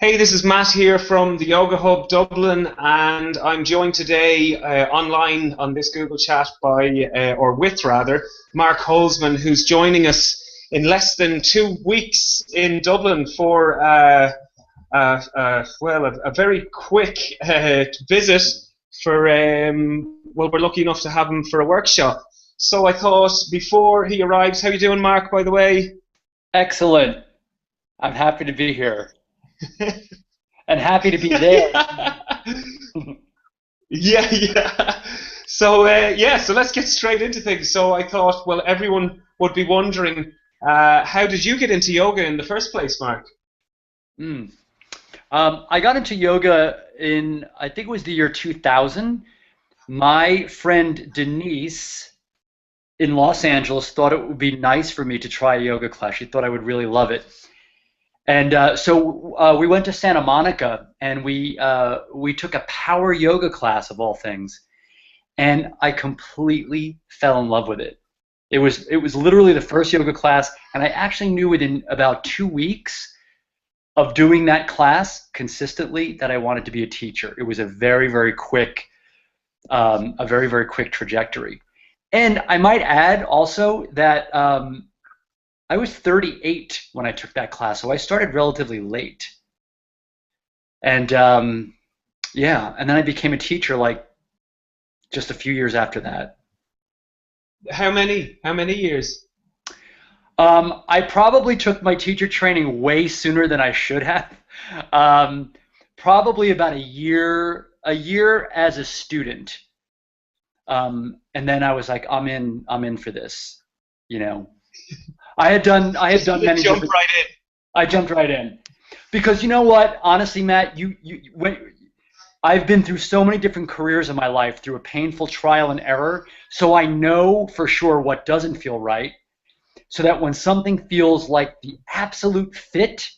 Hey, this is Matt here from the YogaHub Dublin, and I'm joined today online on this Google chat by, or with rather, Mark Holzman, who's joining us in less than 2 weeks in Dublin for a very quick visit for, well, we're lucky enough to have him for a workshop. So I thought before he arrives, how you doing, Mark, by the way? Excellent. I'm happy to be here and happy to be there. Yeah. So let's get straight into things. So I thought, well, everyone would be wondering, how did you get into yoga in the first place, Mark? Mm. I got into yoga in, I think it was the year 2000. My friend Denise in Los Angeles thought it would be nice for me to try a yoga class. She thought I would really love it. And so we went to Santa Monica and we took a power yoga class of all things, and I completely fell in love with it. It was literally the first yoga class, and I actually knew within about 2 weeks of doing that class consistently that I wanted to be a teacher. It was a very very quick trajectory. And I might add also that I was 38 when I took that class, so I started relatively late. And yeah, and then I became a teacher like just a few years after that. How many? How many years? I probably took my teacher training way sooner than I should have. Um, Probably about a year as a student, and then I was like, I'm in for this, you know. I had done You many jump different. right in. I jumped right in because you know what? Honestly, Matt, I've been through so many different careers in my life through a painful trial and error, so I know for sure what doesn't feel right. So that when something feels like the absolute fit,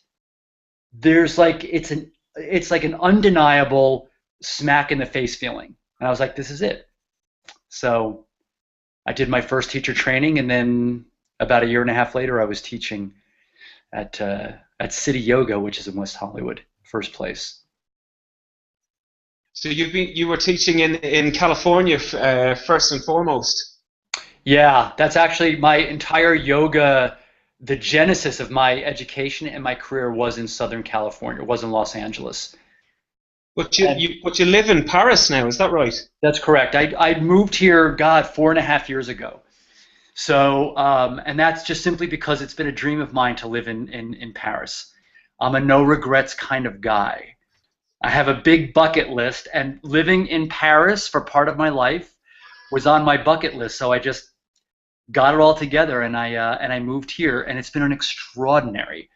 there's like it's like an undeniable smack in the face feeling. And I was like, this is it. So I did my first teacher training, and then about a year and a half later, I was teaching at City Yoga, which is in West Hollywood, first place. So you were teaching in California first and foremost. Yeah, that's actually my entire yoga. The genesis of my education and my career was in Southern California, was in Los Angeles. And But you live in Paris now, is that right? that's correct. I moved here, God, 4.5 years ago. So, and that's just simply because it's been a dream of mine to live in Paris. I'm a no regrets kind of guy. I have a big bucket list, and living in Paris for part of my life was on my bucket list. So I just got it all together, and I moved here, and it's been an extraordinary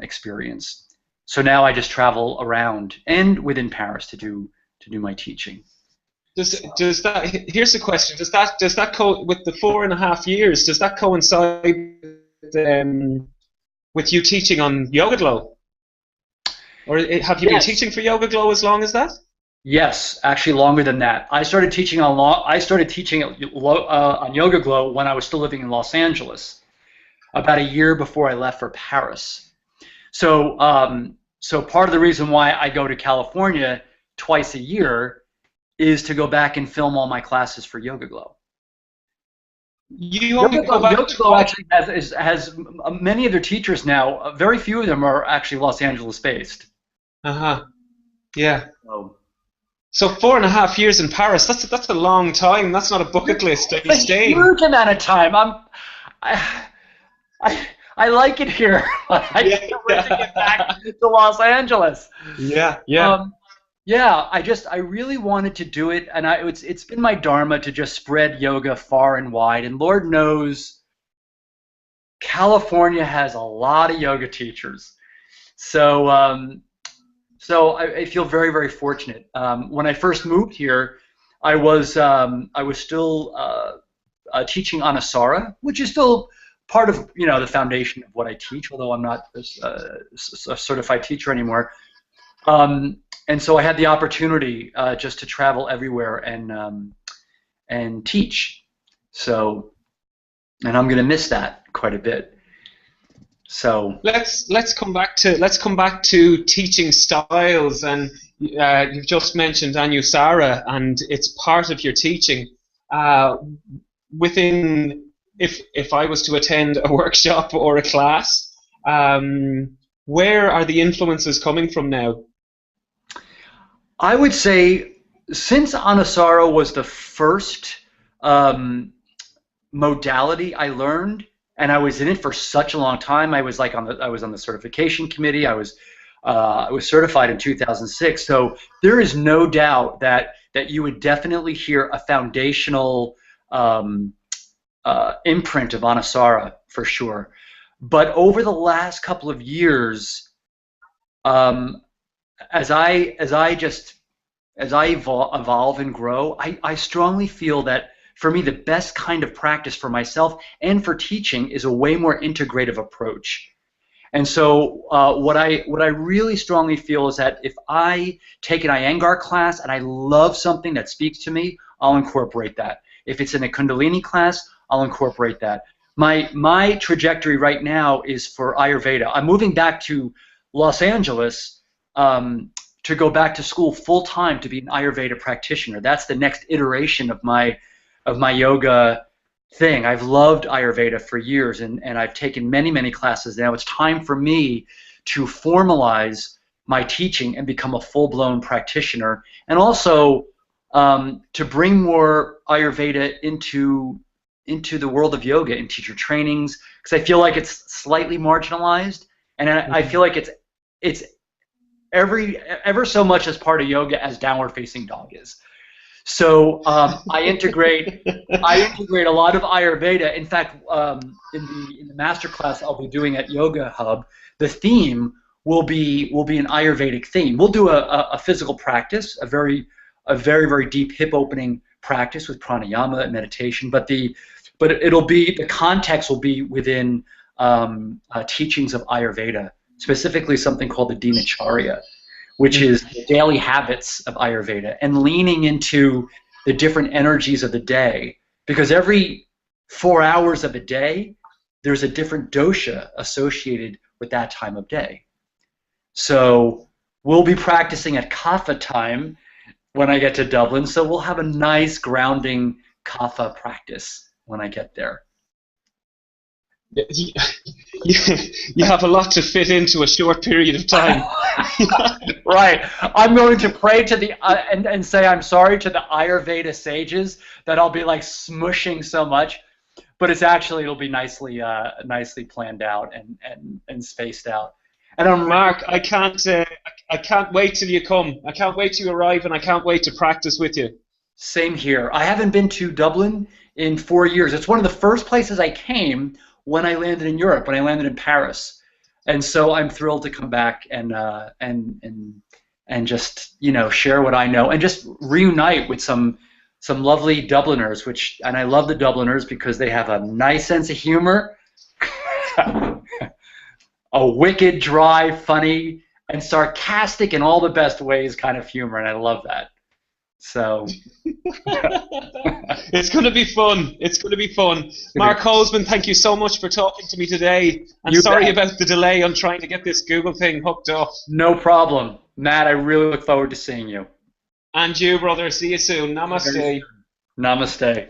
experience. So now I just travel around and within Paris to do my teaching. Does that here's the question. Does that with the 4.5 years, does that coincide with you teaching on Yoga Glow? Or have you been Yes. teaching for Yoga Glow as long as that? Yes, actually longer than that. I started teaching on Yoga Glow when I was still living in Los Angeles, about a year before I left for Paris. So part of the reason why I go to California twice a year is to go back and film all my classes for Yoga Glow. You only go back Yoga Glow twice. actually has many of their teachers now. Very few of them are actually Los Angeles based. Uh-huh. Yeah. So So 4.5 years in Paris, that's a long time. That's not a bucket list. Are you it's a staying? huge amount of time. I, I like it here. I Yeah, can't wait to get back yeah. to Los Angeles. Yeah. Um, yeah, I really wanted to do it, and it's been my dharma to just spread yoga far and wide. And Lord knows, California has a lot of yoga teachers. So I feel very very fortunate. When I first moved here, I was still teaching Anusara, which is still part of the foundation of what I teach, although I'm not a certified teacher anymore. And so I had the opportunity just to travel everywhere and teach. So, and I'm going to miss that quite a bit. So let's come back to teaching styles, and you've just mentioned Anusara, and it's part of your teaching. Uh, within if I was to attend a workshop or a class, where are the influences coming from now? I would say since Anusara was the first modality I learned, and I was in it for such a long time. I was on the certification committee. I was certified in 2006. So there is no doubt that you would definitely hear a foundational imprint of Anusara for sure. But over the last couple of years, as I evolve and grow, I strongly feel that for me the best kind of practice for myself and for teaching is a way more integrative approach. And so what I really strongly feel is that if I take an Iyengar class and I love something that speaks to me, I'll incorporate that. If it's in a Kundalini class, I'll incorporate that. My trajectory right now is for Ayurveda. I'm moving back to Los Angeles to go back to school full time to be an Ayurveda practitioner. That's the next iteration of my yoga thing. I've loved Ayurveda for years, and I've taken many classes. Now it's time for me to formalize my teaching and become a full-blown practitioner, and also to bring more Ayurveda into the world of yoga in teacher trainings, because I feel like it's slightly marginalized, and I feel like it's ever so much as part of yoga as downward facing dog is. So I integrate a lot of Ayurveda. In fact, in the master class I'll be doing at YogaHub, the theme will be an Ayurvedic theme. We'll do a physical practice, a very deep hip opening practice with pranayama and meditation. But the context will be within teachings of Ayurveda, specifically something called the Dinacharya, which is the daily habits of Ayurveda, and leaning into the different energies of the day. Because every 4 hours of a day, there's a different dosha associated with that time of day. So we'll be practicing at Kapha time when I get to Dublin, so we'll have a nice grounding Kapha practice when I get there. You have a lot to fit into a short period of time. Right. I'm going to pray to the and say I'm sorry to the Ayurveda sages that I'll be like smushing so much, but it'll be nicely planned out and spaced out. And Mark, I can't wait till you come. I can't wait till you arrive, and I can't wait to practice with you. Same here. I haven't been to Dublin in 4 years. It's one of the first places I came when I landed in Europe, when I landed in Paris, and so I'm thrilled to come back and just share what I know and just reunite with some lovely Dubliners. And I love the Dubliners because they have a nice sense of humor, a wicked, dry, funny, and sarcastic in all the best ways kind of humor, and I love that. So it's going to be fun. It's going to be fun. Mark Holzman, thank you so much for talking to me today. And sorry about the delay on trying to get this Google thing hooked up. No problem. Matt, I really look forward to seeing you. And you, brother. See you soon. Namaste. Namaste.